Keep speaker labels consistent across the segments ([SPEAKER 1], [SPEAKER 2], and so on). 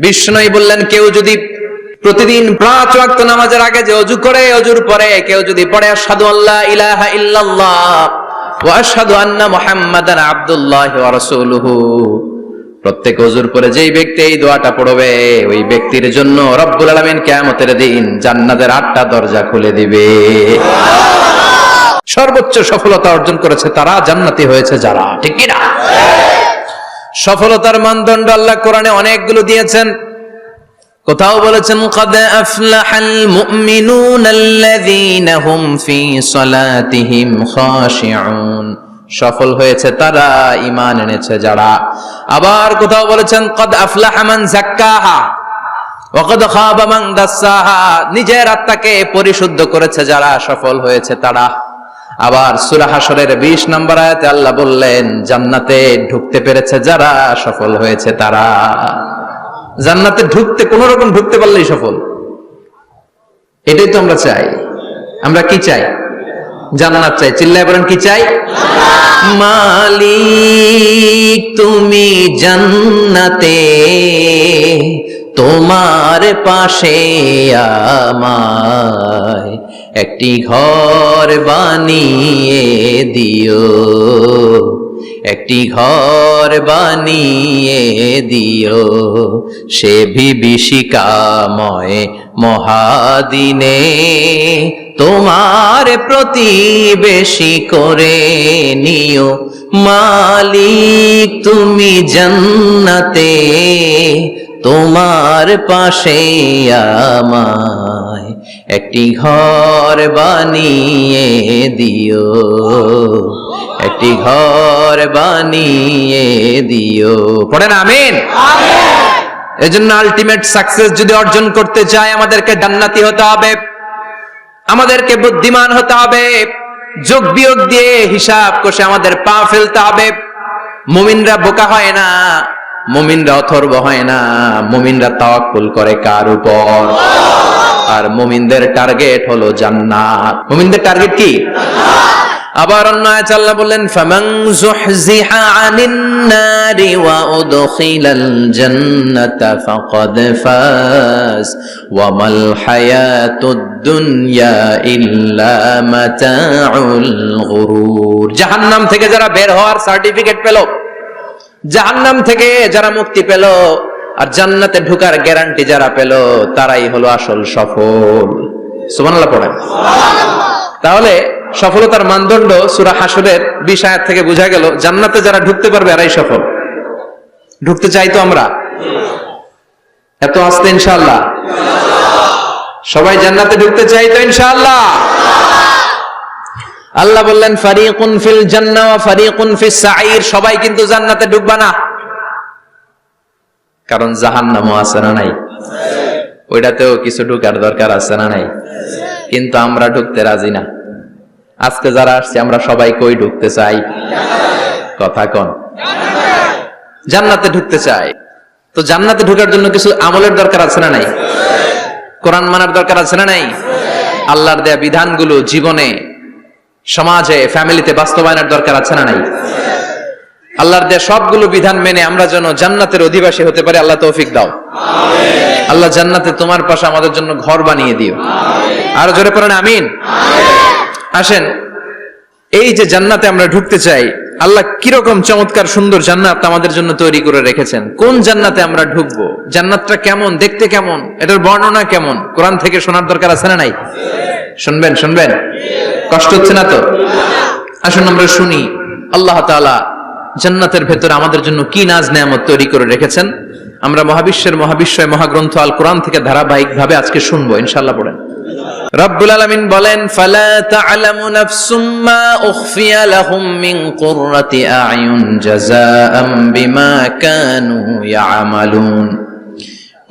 [SPEAKER 1] বিষ্ণুই বললেন, কেউ যদি প্রতিদিন 5 ওয়াক্ত নামাজের আগে যে ওযু করে, ওযুর পরে কেউ যদি পড়ে আশহাদু আল্লা ইলাহা ইল্লাল্লাহ ওয়া আশহাদু আন্না মুহাম্মাদান আবদুল্লাহ ওয়া রাসূলুহু, প্রত্যেক ওযুর পরে যেই ব্যক্তি এই দোয়াটা পড়বে, ওই ব্যক্তির জন্য রব্বুল আলামিন কিয়ামতের দিন জান্নাতের 8টা দরজা খুলে দিবে। সর্বোচ্চ সফলতা অর্জন করেছে তারা, জান্নাতি হয়েছে যারা, ঠিক কি না? সফলতার মানদণ্ড আল্লাহ কোরআনে অনেকগুলো দিয়েছেন। কোথাও বলেছেন ক্বাদ আফলাহাল মুমিনুনাল্লাযীনা হুম ফি সালাতিহিম খাশিউন, সফল হয়েছে তারা, ঈমান এনেছে যারা। আবার কোথাও বলেছেন ক্বাদ আফলাহা মান যাক্কাহা ওয়া ক্বাদ খাবা মান দাসসাহা, নিজের আত্মাকে পরিশুদ্ধ করেছে যারা, সফল হয়েছে তারা। আবার সূরা হাশরের 20 নম্বর আয়াতে আল্লাহ বললেন, জান্নাতে ঢুকতে পেরেছে যারা, সফল হয়েছে তারা। জান্নাতে ঢুকতে, কোন রকম ঢুকতে পারলেই সফল। এটাই তো আমরা চাই। আমরা কি চাই? জান্নাত চাই। চিল্লায় বলেন কি চাই? মালিক তুমি জান্নাতে, তোমার পাশে আমায় একটি ঘর বানিয়ে দিও, একটি ঘর বানিয়ে দিও, সে বিভীষিকাময় মহাদিনে তোমার প্রতিবেশী করে নিও। মালিক তুমি জান্নাতে, তোমার পাশে আমায় একটি ঘর বানিয়ে দিও, একটি ঘর বানিয়ে দিও। পড়েন আমিন। এজন্য আলটিমেট সাকসেস যদি অর্জন করতে চাই, আমাদেরকে জান্নাতি হতে হবে, আমাদেরকে বুদ্ধিমান হতে হবে, যোগ বিয়োগ দিয়ে হিসাব কষে আমাদের পা ফেলতে হবে। মুমিনরা বোকা হয় না, মুমিনরা অথর্ব হয় না, মুমিনরা তাওয়াক্কুল করে কার উপর? আর মুমিনদের টার্গেট হলো জান্নাত। মুমিনদের টার্গেট কি? আবার অন্য আয়াতে আল্লাহ বললেন, ফামান যুহজিহা আনিন নারি ওয়া উদখিলাল জান্নাতা ফাকাদ ফাজ ওয়া মাল হায়াতুদ দুনিয়া ইল্লা মাতাউল গুরুর। জাহান্নাম থেকে যারা বের হওয়ার সার্টিফিকেট পেল, জাহান্নাম থেকে যারা মুক্তি পেল, আর জান্নাতে ঢোকার গ্যারান্টি যারা পেল, তারাই হলো আসল সফল। সুবহানাল্লাহ পড়েন। তাহলে সফলতার মানদণ্ড সূরা হাশরের 20 আয়াত থেকে বোঝা গেল, জান্নাতে যারা ঢুকতে পারবে এরাই সফল। ঢুকতে চাই তো আমরা? এত আস্তে ইনশাআল্লাহ? সবাই জান্নাতে ঢুকতে চাই তো ইনশাআল্লাহ? আল্লাহ বললেন, ফারিকুন ফিল জান্নাহ ওয়া ফারিকুন ফিস সাঈর, সবাই কিন্তু জান্নাতে ঢুকবে না, কারণ জাহান্নামও আছে না নাই? ওইটাতেও কিছু ঢুকার দরকার আছে না নাই? কিন্তু আমরা ঢুকতে রাজি না। আজকে যারা আসছে আমরা সবাই কই ঢুকতে চাই? কথা কোন? জান্নাতে ঢুকতে চাই। তো জান্নাতে ঢোকার জন্য কিছু আমলের দরকার আছে না নাই? কোরআন মানার দরকার আছে না নাই? আল্লাহর দেয়া বিধানগুলো জীবনে, সমাজে, ফ্যামিলিতে বাস্তবায়নের দরকার আছে না নাই? আল্লাহর দেয়া সবগুলো বিধান মেনে আমরা যেন জান্নাতের অধিবাসী হতে পারি, আল্লাহ তৌফিক দাও। আল্লাহ জান্নাতে তোমার পাশে আমাদের জন্য ঘর বানিয়ে দিও। আর জোরে পড়েন আমিন। আসেন, এই যে জান্নাতে আমরা ঢুকতে চাই, আল্লাহ কিরকম চমৎকার সুন্দর জান্নাত আমাদের জন্য তৈরি করে রেখেছেন। কোন জান্নাতে আমরা ঢুকবো, জান্নাতটা কেমন, দেখতে কেমন, এটার বর্ণনা কেমন, কোরআন থেকে শোনার দরকার আছে না নাই? শুনবেন? শুনবেন? কষ্ট হচ্ছে না তো? আসুন আমরা শুনি আল্লাহ তাআলা জান্নাতের ভেতরে আমাদের জন্য কি নাজ নেয়ামত তৈরি করে রেখেছেন। আমরা মহাবিশ্বয় মহাগ্রন্থ আল কোরআন থেকে ধারাবাহিকভাবে আজকে শুনবো ইনশাআল্লাহ। পড়েন। রব্বুল আলামিন বলেন, ফালা তা'লামু নাফসুম মা উখফিয়া লাহুম মিন কুররাতি আ'য়ুন জাযাআম বিমা কানু ইয়া'মালুন।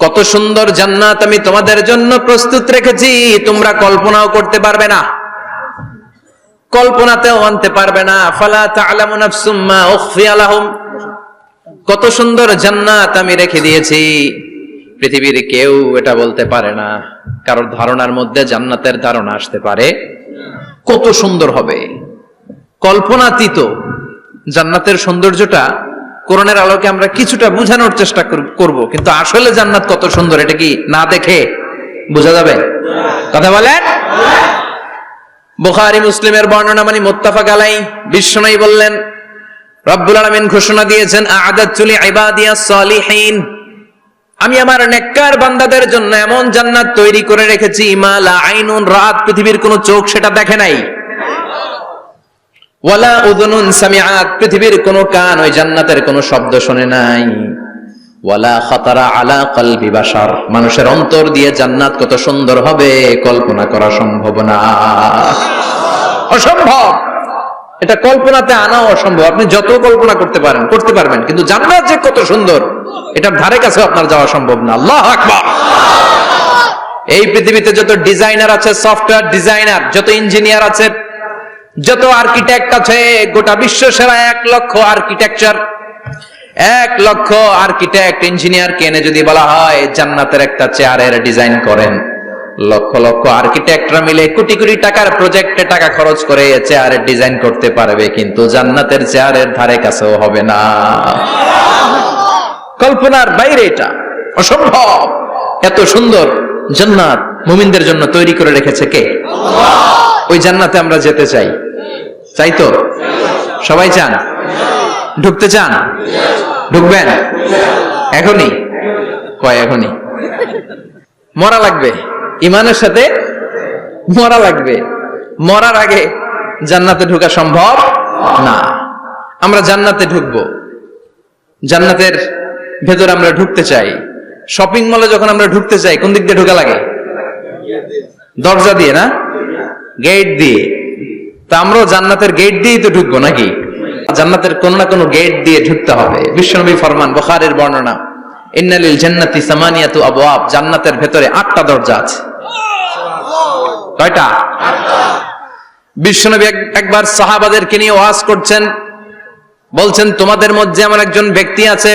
[SPEAKER 1] কত সুন্দর জান্নাত আমি তোমাদের জন্য প্রস্তুত রেখেছি, তোমরা কল্পনাও করতে পারবে না, কল্পনাতেও আনতে পারবে না। ফালা তা'লামু নাফসুম মা উখফিয়া লাহুম, কত সুন্দর জান্নাত আমি রেখে দিয়েছি, পৃথিবীর কেউ এটা বলতে পারে না। কারোর ধারণার মধ্যে জান্নাতের ধারণা আসতে পারে কত সুন্দর হবে, কল্পনাতীত। জান্নাতের সৌন্দর্যটা কোরআনের আলোকে আমরা কিছুটা বোঝানোর চেষ্টা করব, কিন্তু আসলে জান্নাত কত সুন্দর এটা কি না দেখে বোঝা যাবে? কথা বলেন। বুখারী মুসলিমের বর্ণনা মানে মুত্তাফাক আলাইহি, বিশ্বনবী বললেন রব্বুল আলামিন ঘোষণা দিয়েছেন আ'আদাতু লিইবাদিয়াস সালিহিন, আমি আমার নেককার বান্দাদের জন্য এমন জান্নাত তৈরি করে রেখেছি মা লা আইনুন রাত, পৃথিবীর কোন চোখ সেটা দেখে নাই, ওয়ালা উযুনুন সামিআত, পৃথিবীর কোন কান ওই জান্নাতের কোন শব্দ শুনে নাই, ওয়ালা খাতারা আলা কলবি বাশার, মানুষের অন্তর দিয়ে জান্নাত কত সুন্দর হবে কল্পনা করা সম্ভব না, অসম্ভব, এটা কল্পনাতে আনা অসম্ভব। আপনি যত কল্পনা করতে পারবেন, কিন্তু জান্নাত যে কত সুন্দর এটার ধারে কাছে আপনার যাওয়া সম্ভব না। আল্লাহু আকবার। এই পৃথিবীতে যত ডিজাইনার আছে, সফটওয়্যার ডিজাইনার, যত ইঞ্জিনিয়ার আছে, যত আর্কিটেক্ট আছে, গোটা বিশ্ব সেরা 1 লক্ষ আর্কিটেকচার, 1 লক্ষ আর্কিটেক্ট ইঞ্জিনিয়ারকে এনে যদি বলা হয় জান্নাতের একটা চেয়ারের ডিজাইন করেন, লক্ষ লক্ষ আর্কিটেক্টরা মিলে কোটি কোটি টাকার প্রজেক্টে টাকা খরচ করে চেয়ারের ডিজাইন করতে পারবে, কিন্তু জান্নাতের চেয়ারের ধারে কাছেও হবে না। কল্পনার বাইরে, এটা অসম্ভব। এত সুন্দর জান্নাত মুমিনদের জন্য তৈরি করে রেখেছে কে? আল্লাহ। ওই জান্নাতে আমরা যেতে চাই, চাই তো? সবাই চান? ঢুকতে চান? ঢুকবেন এখনই? কয় এখনই? মরা লাগবে, ইমানের সাথে মরা লাগবে। মরার আগে জান্নাতে ঢোকা সম্ভব না। আমরা জান্নাতে ঢুকবো, জান্নাতের ভেতরে আমরা ঢুকতে চাই। শপিং মলে যখন আমরা ঢুকতে চাই কোন দিক দিয়ে ঢোকা লাগে? দরজা দিয়ে না, গেট দিয়ে। তা আমরাও জান্নাতের গেট দিয়েই তো ঢুকবো নাকি? জান্নাতের কোন না কোন গেট দিয়ে ঢুকতে হবে। বিশ্বনবী ফরমান, বুখারীর বর্ণনা, ইন্নালিল জান্নাতি সামানিয়াতু আবওয়াব, জান্নাতের ভেতরে 8টা দরজা আছে। কয়টা? 8টা। বিশ্বনবী একবার সাহাবাদেরকে নিয়ে ওয়াজ করছেন, বলছেন তোমাদের মধ্যে এমন একজন ব্যক্তি আছে,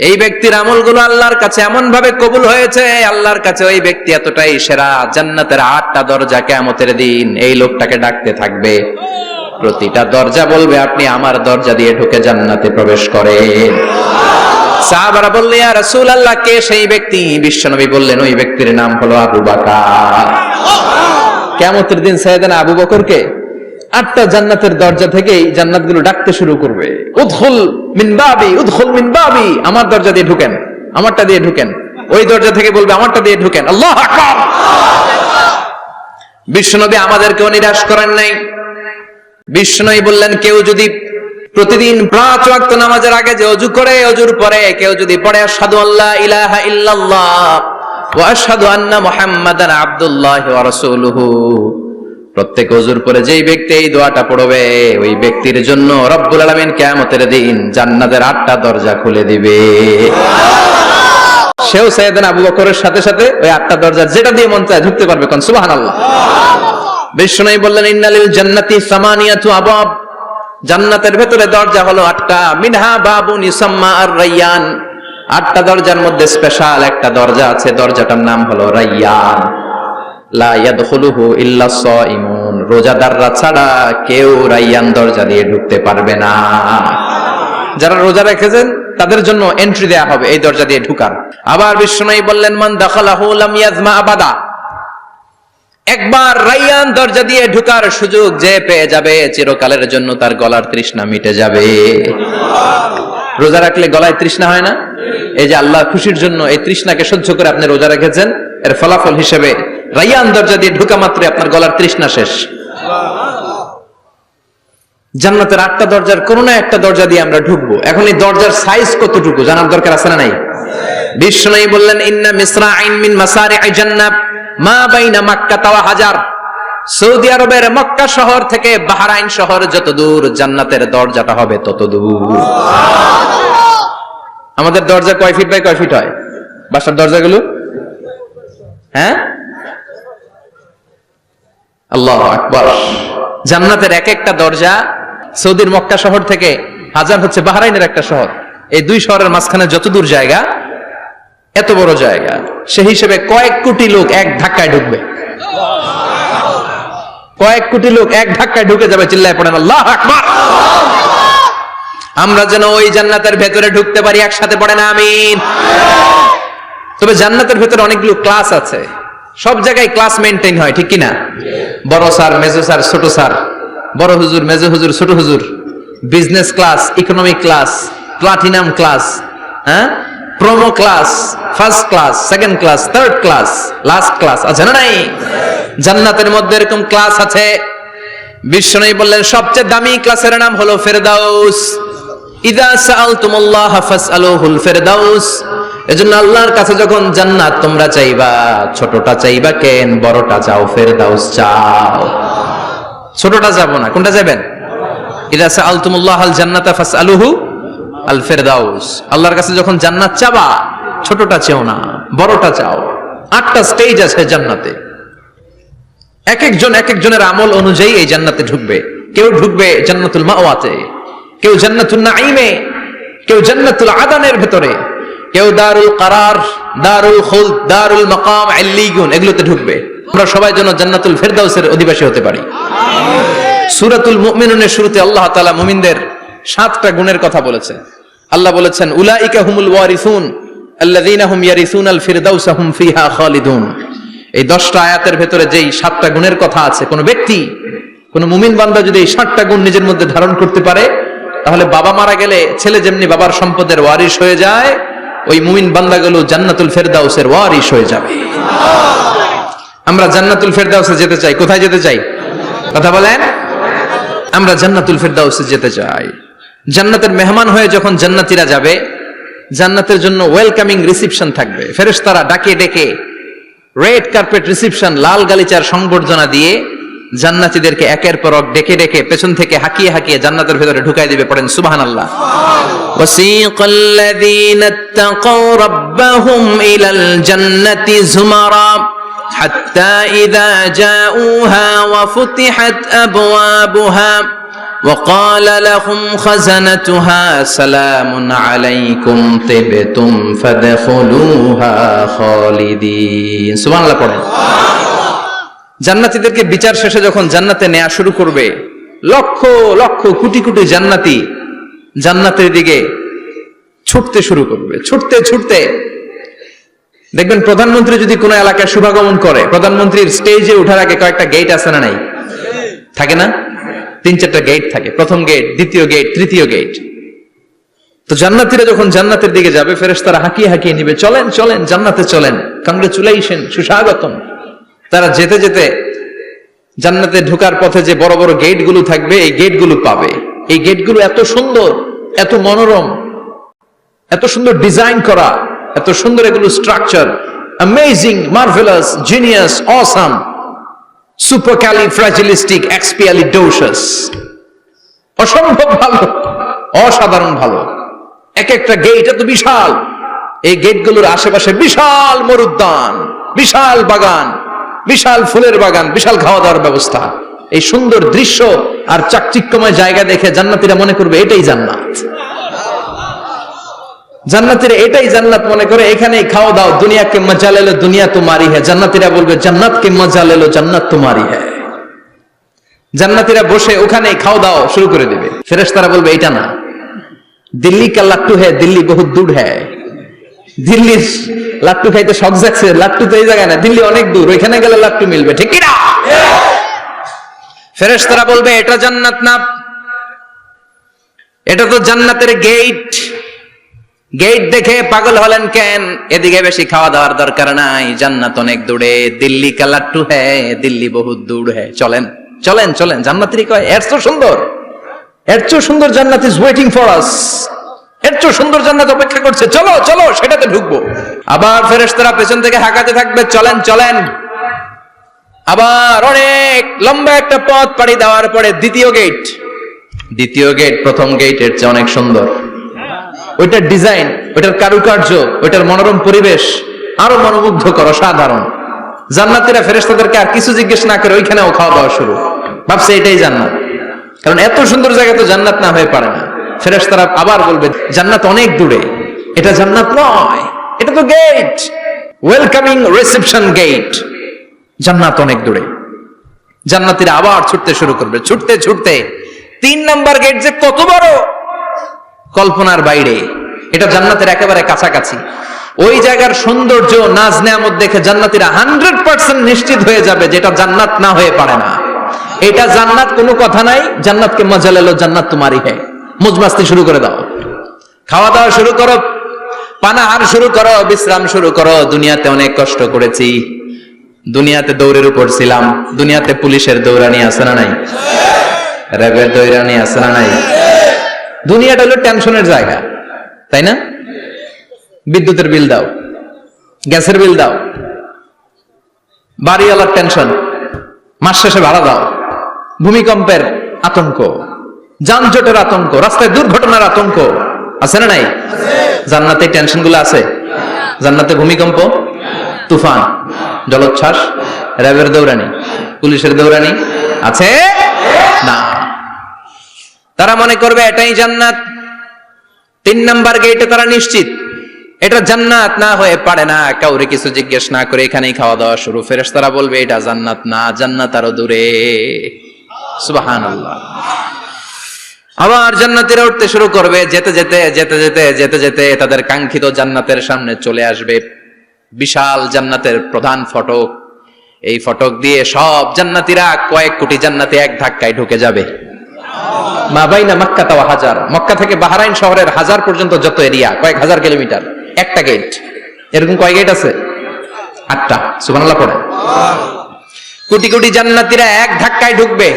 [SPEAKER 1] এই ব্যক্তির আমলগুলো আল্লাহর কাছে এমন ভাবে কবুল হয়েছে, আল্লাহর কাছে ওই ব্যক্তি এতটাই সেরা, জান্নাতের 8টা দরজা কিয়ামতের দিন এই লোকটাকে ডাকতে থাকবে। প্রতিটা দরজা বলবে আপনি আমার দরজা দিয়ে ঢুকে জান্নাতে প্রবেশ করেন। সাহাবারা বললেন ইয়া রাসূলুল্লাহ, কে সেই ব্যক্তি? বিশ্বনবী বললেন ওই ব্যক্তির নাম হলো আবু বকর। কিয়ামতের দিন সাইয়েদনা আবু বকরকে 8টা জান্নাতের দরজা থেকেই জান্নাতগুলো ডাকতে শুরু করবে, উদখুল মিন বাবি, উদখুল মিন বাবি, আমার দরজা দিয়ে ঢুকেন, আমারটা দিয়ে ঢুকেন। ওই দরজা থেকে বলবে আমারটা দিয়ে ঢুকেন। আল্লাহু আকবার। বিশ্বনবী আমাদেরকেও নিরাশ করেন নাই। বিশ্বনবী বললেন কেউ যদি প্রতিদিন 5 ওয়াক্ত নামাজের আগে যে ওযু করে, ওযুর পরে কেউ যদি পড়ে আশহাদু আল্লা ইলাহা ইল্লাল্লাহ ওয়া আশহাদু আন্না মুহাম্মাদান আবদুল্লাহি ওয়া রাসূলুহু, প্রত্যেক ওযুর পরে যেই ব্যক্তি এই দোয়াটা পড়বে ওই ব্যক্তির জন্য রব্বুল আলামিন কিয়ামতের দিন জান্নাতের 8টা দরজা খুলে দিবে। সেও সাইয়েদনা আবু বকরের সাথে সাথে ওই 8টা দরজা যেটা দিয়ে মন চায় ঢুকতে পারবে। কোন সুবহানাল্লাহ। বিশ্বনবী বললেন ইন্নালিল জান্নাতি সামানিয়াতু আবওয়াব, জান্নাতের ভেতরে দরজা হলো 8টা, মিনহা বাবুন ইউসাম্মা আর-রায়্যান, 8টা দরজার মধ্যে স্পেশাল একটা দরজা আছে, দরজাটার নাম হলো রায়্যান। লা ইয়াদখুলুহু ইল্লা সাইমুন, রোজাদাররা ছাড়া কেউ রায়্যান দরজা দিয়ে ঢুকতে পারবে না। যারা রোজা রেখেছেন তাদের জন্য এন্ট্রি দেয়া হবে এই দরজা দিয়ে ঢুকার। আবার বিশ্বনবী বললেন মান দাখালাহু লাম ইয়াজমা আবাদা, একবার রায়্যান দরজা দিয়ে ঢুকার সুযোগ যে পেয়ে যাবে চিরকালের জন্য তার গলার তৃষ্ণা মিটে যাবে। রোজা রাখলে গলায় তৃষ্ণা হয় না? এই যে আল্লাহ খুশির জন্য এই তৃষ্ণাকে সহ্য করে আপনি রোজা রেখেছেন, এর ফলাফল হিসেবে রায়্যান দরজা দিয়ে ঢুকা মাত্রই আপনার গলার তৃষ্ণা শেষ। জান্নাতের 8টা দরজার কোন না একটা দরজা দিয়ে আমরা ঢুকবো। এখন এই দরজার সাইজ কতটুকু জানার দরকার আছে না নাই? বিশ্বনবী বললেন ইন্না মিসরাইন মিন মাসারি'i জান্নাত মা বাইনা মাক্কা ওয়া হাজার, সৌদি আরবের মক্কা শহর থেকে বাহরাইন শহর যত দূর জান্নাতের দরজাটা হবে তত দূর। আমাদের দরজা কয় ফিট বাই কয় ফিট হয় বাসার দরজাগুলো? হ্যাঁ, আল্লাহু আকবার। জান্নাতের এক একটা দরজা সৌদির মক্কা শহর থেকে হাজার হচ্ছে বাহরাইনের একটা শহর, এই দুই শহরের মাঝখানে যত দূর জায়গা এত বড় জায়গা, সেই হিসেবে কয়েক কোটি লোক এক ধাক্কায় ঢুকবে। কয়েক কোটি লোক এক ধাক্কায় ঢুকে যাবে। চিল্লায় পড়েন আল্লাহু আকবার। আমরা যেন ওই জান্নাতের ভেতরে ঢুকতে পারি, একসাথে পড়ে না আমিন। তবে জান্নাতের ভেতরে অনেকগুলো ক্লাস আছে, সব জায়গায় ক্লাস মেনটেন হয়, ঠিক কিনা? বড় স্যার, মেজো স্যার, ছোট স্যার, বড় হুজুর, মেজো হুজুর, ছোট হুজুর, business class, economic class, platinum class, হ্যাঁ, promo class, first class, second class, third class, last class আছে না নাই? জান্নাতের মধ্যে এরকম ক্লাস আছে। বিশ্বনবী বললেন সবচেয়ে দামি ক্লাসের নাম হলো ফেরদাউস। ইযা সাআলতুমুল্লাহ ফাসআলুহুল ফেরদাউস। এজন্য আল্লাহর কাছে যখন জান্নাত তোমরা চাইবা, ছোটটা চাইবা কেন, বড়টা চাও, ফেরদাউস চাও। ছোটটা যাবো না, কোনটা যাবেন? ইযা সাআলতুমুল্লাহাল জান্নাতা ফাসআলুহু আল ফেরদাউস। আল্লাহর কাছে যখন জান্নাত চাবা, ছোটটা চাও না, বড়টা চাও। 8টা স্টেজ আছে জান্নাতে, এক একজনের আমল অনুযায়ী এই জান্নাতে ঢুকবে। কেউ ঢুকবে জান্নাতুল মাওয়াতে, কেউ জান্নাতুল নাঈমে, কেউ জান্নাতুল আদানের ভেতরে, কেউ দারুল কারার, দারুল খুলদ, দারুল মাকাম, আল্লিগুন, এগুলোতে ঢুকবে। আমরা সবাই যেন জান্নাতুল ফেরদাউসের অধিবাসী হতে পারি। সূরাতুল মুমিনুনের শুরুতে আল্লাহ তাআলা মুমিনদের 7টা গুণের কথা বলেছেন। আল্লাহ বলেছেন উলাইকা হুমুল ওয়ারিসুন আল্লাযীনা হুম ইয়ারিসুনাল ফিরদাউসা হুম ফিহা খালিদুন। এই 10টা আয়াতের ভেতরে যেই 7টা গুণের কথা আছে, কোন ব্যক্তি, কোন মুমিন বান্দা যদি এই 7টা গুণ নিজের মধ্যে ধারণ করতে পারে, তাহলে বাবা মারা গেলে ছেলে যেমনি বাবার সম্পদের ওয়ারিশ হয়ে যায়, ওই মুমিন বান্দাগুলো জান্নাতুল ফেরদাউসের ওয়ারিশ হয়ে যাবে। আমরা জান্নাতুল ফেরদাউসে যেতে চাই। কোথায় যেতে চাই? কথা বলেন। আমরা জান্নাতুল ফেরদাউসে যেতে চাই। জান্নাতের মেহমান হয়ে যখন জান্নাতীরা যাবে, জান্নাতের জন্য ওয়েলকামিং রিসিপশন থাকবে। ফেরেশতারা ডাকে ডেকে রেড কার্পেট রিসিপশন, লাল গালিচার সংবর্ধনা দিয়ে জান্নাতীদেরকে একের পর এক ডেকে ডেকে পেছন থেকে হাকিয়ে হাকিয়ে জান্নাতের ভেতরে ঢুকাই দিবে। পড়েন সুবহানাল্লাহ। ওয়াসিকাল্লাযীনা ইত্তাকাউ রাব্বাহুম ইলাল জান্নাতি যুমারা হাত্তা ইযা জাউহা ওয়া ফুতিহাত আবওয়াবুহা وقال لهم خزنتها سلام عليكم طبتم فادخلوها خالدين। সুবহানাল্লাহ পড়েন। জান্নাতীদেরকে বিচার শেষে যখন জান্নাতে নেওয়া শুরু করবে, লক্ষ লক্ষ কোটি কোটি জান্নাতি জান্নাতের দিকে ছুটতে শুরু করবে। ছুটতে ছুটতে দেখবেন প্রধানমন্ত্রী যদি কোনো এলাকায় শুভাগমন করে, প্রধানমন্ত্রীর স্টেজে ওঠার আগে কয়েকটা গেট আছে না নাই? থাকে না? 3-4টা গেট থাকে। প্রথম গেট, দ্বিতীয় গেট, তৃতীয় গেট। তো জান্নাতীরা যখন জান্নাতের দিকে যাবে, ফেরেশতারা হাঁকিয়ে হাঁকিয়ে নিবে, চলেন চলেন জান্নাতে চলেন, কংগ্রেচুলেশন, সুস্বাগতম। তারা যেতে যেতে জান্নাতে ঢোকার পথে যে বড় বড় গেটগুলো থাকবে, এই গেটগুলো পাবে। এই গেটগুলো এত সুন্দর, এত মনোরম, এত সুন্দর ডিজাইন করা, এত সুন্দর এগুলো structure, amazing, marvellous, genius, awesome, supercalifragilisticexpialidocious, অসম্ভব ভালো, অসাধারণ ভালো। এক একটা গেট এত বিশাল। এই গেটগুলোর আশেপাশে বিশাল মরুদ্যান, বিশাল বাগান, বিশাল ফুলের বাগান, বিশাল খাওয়া দাওয়ার ব্যবস্থা। এই সুন্দর দৃশ্য আর চাকচিক্যময় জায়গা দেখে জান্নাতীরা মনে করবে এটাই জান্নাত। জান্নাতীরা এটাই জান্নাত মনে করে, এখানেই খাও দাও, দুনিয়া কে মজা লে লো, দুনিয়া তোমারি হ্যায়। জান্নাতীরা বলবে জান্নাত কে মজা লে লো, জান্নাত তোমারি হ্যায়। জান্নাতীরা বসে ওখানেই খাও দাও শুরু করে দিবে। ফেরেশতারা বলবে এটা না, দিল্লি কা লাট্টু হ্যায়, দিল্লি বহুত দূর হ্যায়। দিল্লির লাট্টু খাইতে শখ জাগছে, লাট্টু তো এই জায়গায় না, দিল্লি অনেক দূর, ওইখানে গেলে লাট্টু মিলবে, ঠিক কি না? ফেরেশতারা বলবে এটা জান্নাত না, এটা তো জান্নাতের গেট। গেট দেখে পাগল হলেন কেন? এদিকে বেশি খাওয়া দাওয়ার দরকার নাই, জান্নাত অনেক দূরে। দিল্লি কা লাট্টু হ্যায়, দিল্লি বহুত দূর হ্যায়। চলেন চলেন চলেন। জান্নাতীরা কয় এর চেয়ে সুন্দর, এর চেয়ে সুন্দর জান্নাত ইজ ওয়েটিং ফর আস, এর চেয়ে সুন্দর জান্নাত অপেক্ষা করছে, চলো চলো সেটাতে ঢুকবো। আবার ফেরেশতারা পেছন থেকে হাঁকাতে থাকবে, চলেন চলেন। আবার অনেক লম্বা একটা পথ পাড়ি দেওয়ার পরে দ্বিতীয় গেট। দ্বিতীয় গেট প্রথম গেটের চেয়ে অনেক সুন্দর। ওইটার ডিজাইন, ওইটার কারুকার্য, ওইটার মনোরম পরিবেশ আরো মনোমুগ্ধকর, অসাধারণ। জান্নাতীরা ফেরেশতাদেরকে আর কিছু জিজ্ঞেস না করে ওইখানেও খাওয়া দাওয়া শুরু। ভাবছে এটাই জান্নাত, কারণ এত সুন্দর জায়গা তো জান্নাত না হয়ে পারে না। ফেরেশতারা আবার বলবে জান্নাত অনেক দূরে, এটা জান্নাত নয়, এটা তো গেট, ওয়েলকামিং রিসেপশন গেট। জান্নাত অনেক দূরে। জান্নাতীরা আবার ছুটতে শুরু করবে। ছুটতে ছুটতে 3 নাম্বার গেট যে কত বড়, কল্পনার বাইরে, এটা জান্নাতের একেবারে কাছাকাছি। ওই জায়গার সৌন্দর্য, নাজ নেয়ামত দেখে জান্নাতীরা 100% নিশ্চিত হয়ে যাবে যেটা জান্নাত না হয়ে পারে না। এটা জান্নাত, কোনো কথা নাই। জান্নাতকে মজা লেলো, জান্নাত তোমারই হ্যাঁ। মজমাস্তি শুরু করে দাও, খাওয়া দাওয়া শুরু করো, পানাহার শুরু করো, বিশ্রাম শুরু করো। দুনিয়াতে অনেক কষ্ট করেছি, দুনিয়াতে দৌড়ের উপর ছিলাম, দুনিয়াতে পুলিশের দৌড়ানি আছে না নাই, র্যাবের দৌড়ানি আছে না নাই। দুনিয়াটা হলো টেনশনের জায়গা, তাই না? বিদ্যুতের বিল দাও, গ্যাসের বিল দাও, বাড়িওয়ালার টেনশন, মাস শেষে ভাড়া দাও, ভূমিকম্পের আতঙ্ক, যানজটের আতঙ্ক, রাস্তায় দুর্ঘটনার আতঙ্ক আছে না নাই? জান্নাতে টেনশন গুলো আছে? জান্নাতে ভূমিকম্প, তুফান, জলোচ্ছ্বাস, র্যাবের দৌড়ানি, পুলিশের দৌড়ানি আছে না। তারা মনে করবে এটাই জান্নাত। 3 নাম্বার গেটে তারা নিশ্চিত এটা জান্নাত না হয়ে পারে না। কাউরে কিছু জিজ্ঞেস না করে এখানেই খাওয়া দাওয়া শুরু। ফেরেশতারা বলবে এটা জান্নাত না, জান্নাত আরো দূরে। সুবহানাল্লাহ। আবার জান্নাতীরা উঠতে শুরু করবে, যেতে যেতে যেতে যেতে যেতে যেতে তাদের কাঙ্ক্ষিত জান্নাতের সামনে চলে আসবে। বিশাল জান্নাতের প্রধান ফটক, এই ফটক দিয়ে সব জান্নাতীরা, কয়েক কোটি জান্নাতি এক ধাক্কায় ঢুকে যাবে। মা বাইনা মক্কা ওয়া হাজার, মক্কা থেকে বাহরাইন শহরের হাজার পর্যন্ত যত এরিয়া, কয়েক হাজার কিলোমিটার, একটা গেট। এরকম কয় গেট আছে? 8টা। সুবহানাল্লাহ পড়ে। কোটি কোটি জান্নাতীরা এক ধাক্কায় ঢুকবে।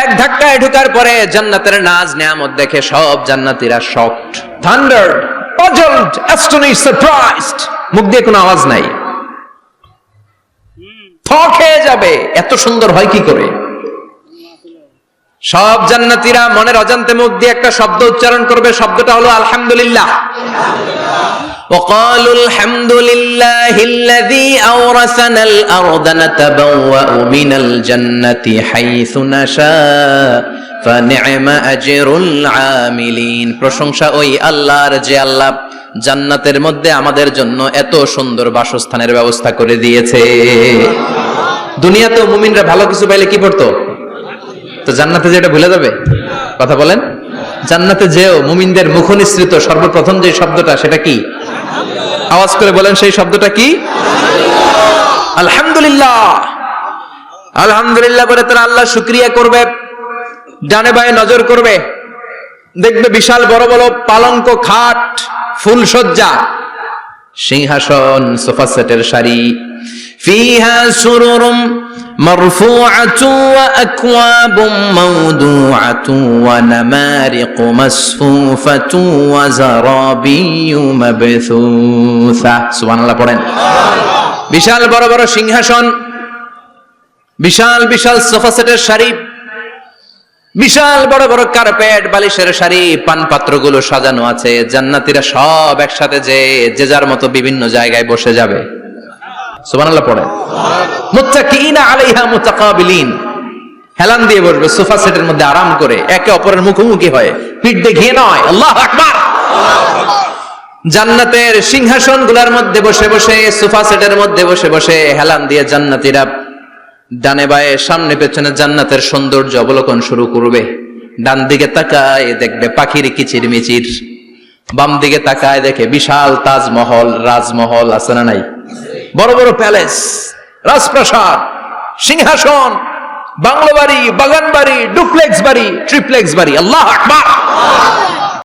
[SPEAKER 1] এক ধাক্কায় ঢোকার পরে জান্নাতের নাজ নেয়ামত দেখে সব জান্নাতীরা শকড, থান্ডার্ড, পাজলড, অ্যাস্টনিশড, সারপ্রাইজড। মুখ দিয়ে কোনো আওয়াজ নাই, থ খেয়ে যাবে, এত সুন্দর হয় কি করে। সব জান্নাতীরা মনের অজান্তে মুখ দিয়ে একটা শব্দ উচ্চারণ করবে, শব্দটা হলো আলহামদুলিল্লাহ। وقالوا الحمد لله الذي أورثنا الأرض نتبوأ من الجنة حيث نشاء فنعم أجر العاملين। প্রশংসা ওই আল্লাহর যে আল্লাহ জান্নাতের মধ্যে আমাদের জন্য এত সুন্দর বাসস্থানের ব্যবস্থা করে দিয়েছে। দুনিয়াতেও মুমিনরা ভালো কিছু পাইলে কি করতো? তো জান্নাতে যেটা ভুলে যাবে? কথা বলেন। জান্নাতে যেও মুমিনদের মুখ নিঃসৃত সর্বপ্রথম যে শব্দটা, সেটা কি? আওয়াজ করে বলেন, সেই শব্দটা কি? আলহামদুলিল্লাহ। আলহামদুলিল্লাহ বলে তারা আল্লাহ শুকরিয়া করবে, ডানে বায়ে নজর করবে, দেখবে বিশাল বড় বড় পালঙ্ক, খাট, ফুলসজ্জা, সিংহাসন, সোফা সেটের সারি, ফিহা সুরুরুম মারফুআতুন ওয়া আকওয়াবুম মাওদুআতুন ওয়া নামারিকু মাসফুফাতুন ওয়া যারাবিয়্যু মাবথুসা। সুবহানাল্লাহ পড়েন। বিশাল বড় বড় সিংহাসন, বিশাল বিশাল সোফা সেটের সারি, বিশাল বড় বড় কার্পেট, বালিশের সারি, পানপাত্রগুলো সাজানো আছে। জান্নাতীরা সব একসাথে যে যার মতো বিভিন্ন জায়গায় বসে যাবে। সুবহানাল্লাহ পড়েন। মুত্তাকিনা আলাইহা মুতাকাবিলিন, হেলান দিয়ে বসবে সোফা সেটের মধ্যে আরাম করে, একে অপরের মুখোমুখি হয়ে, পিঠ দেখিয়ে নয়। আল্লাহু আকবার। জান্নাতের সিংহাসনগুলোর মধ্যে বসে বসে, সোফা সেটের মধ্যে বসে বসে হেলান দিয়ে জান্নাতীরা ডানে বায়ে, সামনে পেছনে জান্নাতের সৌন্দর্য অবলোকন শুরু করবে। ডান দিকে তাকায় দেখবে পাখির কিচিরমিচির, বাম দিকে তাকায় দেখে বিশাল তাজমহল, রাজমহল আছে না নাই? বড় বড় প্যালেস, রাজপ্রাসাদ, সিংহাসন, বাংলো বাড়ি, বাগান বাড়ি, ডুপ্লেক্স বাড়ি, ট্রিপ্লেক্স বাড়ি। আল্লাহু আকবার।